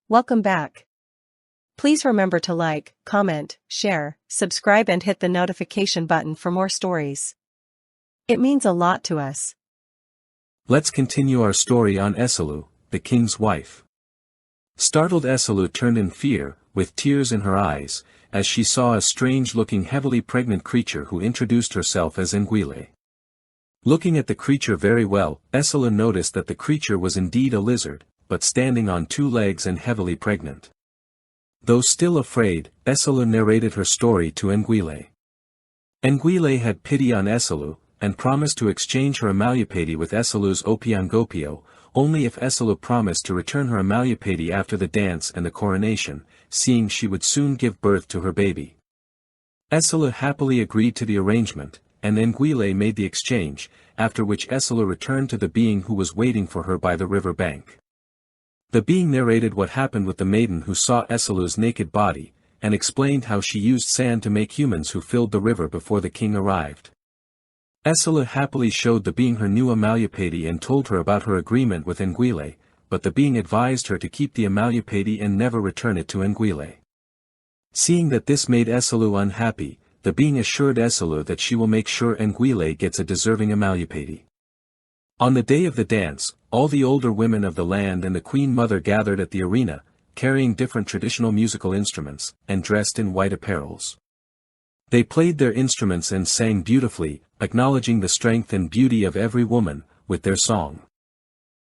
Welcome back. Please remember to like, comment, share, subscribe and hit the notification button for more stories. It means a lot to us. Let's continue our story on Esulu, the king's wife. Startled Esulu turned in fear, with tears in her eyes, as she saw a strange-looking heavily pregnant creature who introduced herself as Ngwile. Looking at the creature very well, Esulu noticed that the creature was indeed a lizard, but standing on two legs and heavily pregnant. Though still afraid, Esulu narrated her story to Ngwile. Ngwile had pity on Esulu, and promised to exchange her Amalupati with Esulu's Opiangopio, only if Esulu promised to return her Amalupati after the dance and the coronation, seeing she would soon give birth to her baby. Esulu happily agreed to the arrangement, and Ngwile made the exchange, after which Esulu returned to the being who was waiting for her by the river bank. The being narrated what happened with the maiden who saw Esulu's naked body, and explained how she used sand to make humans who filled the river before the king arrived. Esulu happily showed the being her new Amalupati and told her about her agreement with Ngwile, but the being advised her to keep the Amalupati and never return it to Ngwile. Seeing that this made Esulu unhappy, the being assured Esulu that she will make sure Ngwile gets a deserving Amalupati. On the day of the dance, all the older women of the land and the queen mother gathered at the arena, carrying different traditional musical instruments, and dressed in white apparels. They played their instruments and sang beautifully, acknowledging the strength and beauty of every woman, with their song.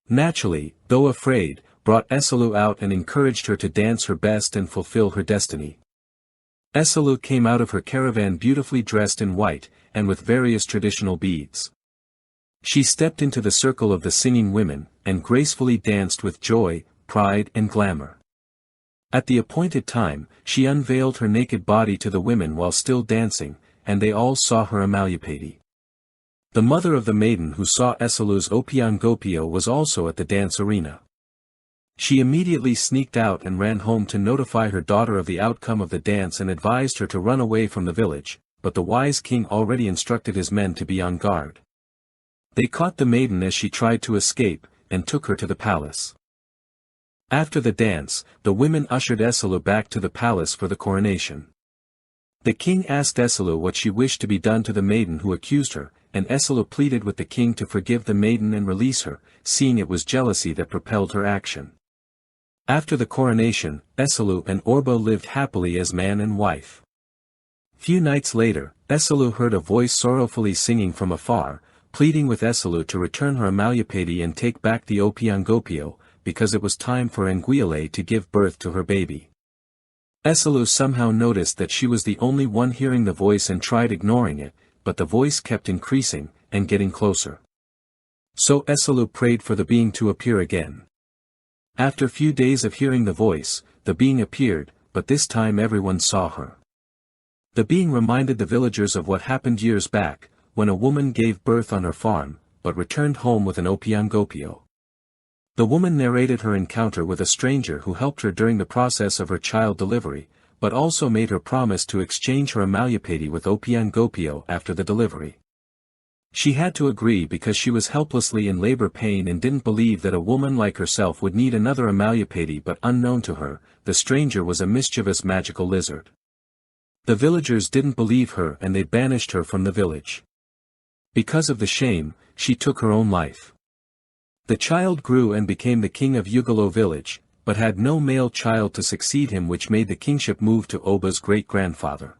Naturally, though afraid, brought Esulu out and encouraged her to dance her best and fulfill her destiny. Esulu came out of her caravan beautifully dressed in white, and with various traditional beads. She stepped into the circle of the singing women, and gracefully danced with joy, pride and glamour. At the appointed time, she unveiled her naked body to the women while still dancing, and they all saw her Amalupati. The mother of the maiden who saw Esulu's Opiangopio was also at the dance arena. She immediately sneaked out and ran home to notify her daughter of the outcome of the dance and advised her to run away from the village, but the wise king already instructed his men to be on guard. They caught the maiden as she tried to escape, and took her to the palace. After the dance, the women ushered Esulu back to the palace for the coronation. The king asked Esulu what she wished to be done to the maiden who accused her, and Esulu pleaded with the king to forgive the maiden and release her, seeing it was jealousy that propelled her action. After the coronation, Esulu and Orbo lived happily as man and wife. Few nights later, Esulu heard a voice sorrowfully singing from afar, pleading with Esulu to return her Amalupati and take back the Opiangopio, because it was time for Ngwile to give birth to her baby. Esulu somehow noticed that she was the only one hearing the voice and tried ignoring it, but the voice kept increasing, and getting closer. So Esulu prayed for the being to appear again. After few days of hearing the voice, the being appeared, but this time everyone saw her. The being reminded the villagers of what happened years back, when a woman gave birth on her farm, but returned home with an Opiangopio. The woman narrated her encounter with a stranger who helped her during the process of her child delivery, but also made her promise to exchange her Amalupati with Opiangopio after the delivery. She had to agree because she was helplessly in labor pain and didn't believe that a woman like herself would need another Amalupati, but unknown to her, the stranger was a mischievous magical lizard. The villagers didn't believe her and they banished her from the village. Because of the shame, she took her own life. The child grew and became the king of Ugolo village, but had no male child to succeed him, which made the kingship move to Oba's great-grandfather.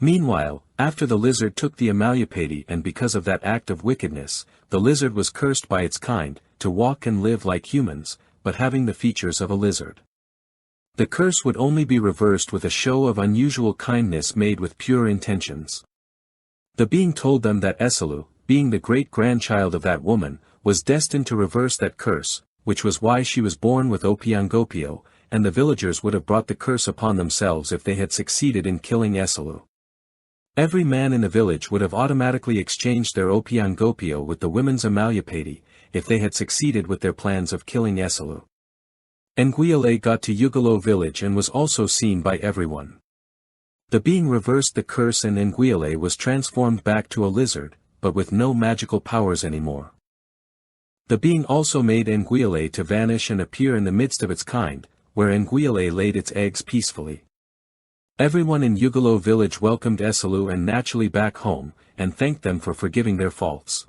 Meanwhile, after the lizard took the Amalupati, and because of that act of wickedness, the lizard was cursed by its kind, to walk and live like humans, but having the features of a lizard. The curse would only be reversed with a show of unusual kindness made with pure intentions. The being told them that Esulu, being the great-grandchild of that woman, was destined to reverse that curse, which was why she was born with Opiangopio, and the villagers would have brought the curse upon themselves if they had succeeded in killing Esulu. Every man in the village would have automatically exchanged their Opiangopio with the women's Amalupati, if they had succeeded with their plans of killing Esulu. Ngwile got to Ugolo village and was also seen by everyone. The being reversed the curse and Ngwile was transformed back to a lizard, but with no magical powers anymore. The being also made Ngwile to vanish and appear in the midst of its kind, where Nguile laid its eggs peacefully. Everyone in Ugolo village welcomed Esulu and naturally back home, and thanked them for forgiving their faults.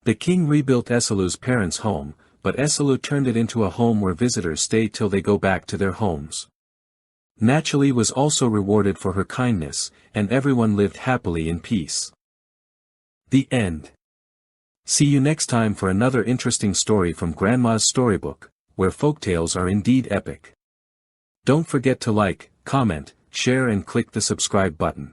The king rebuilt Esulu's parents' home, but Esulu turned it into a home where visitors stay till they go back to their homes. Naturally was also rewarded for her kindness, and everyone lived happily in peace. The end. See you next time for another interesting story from Grandma's Storybook, where folktales are indeed epic. Don't forget to like, comment, share and click the subscribe button.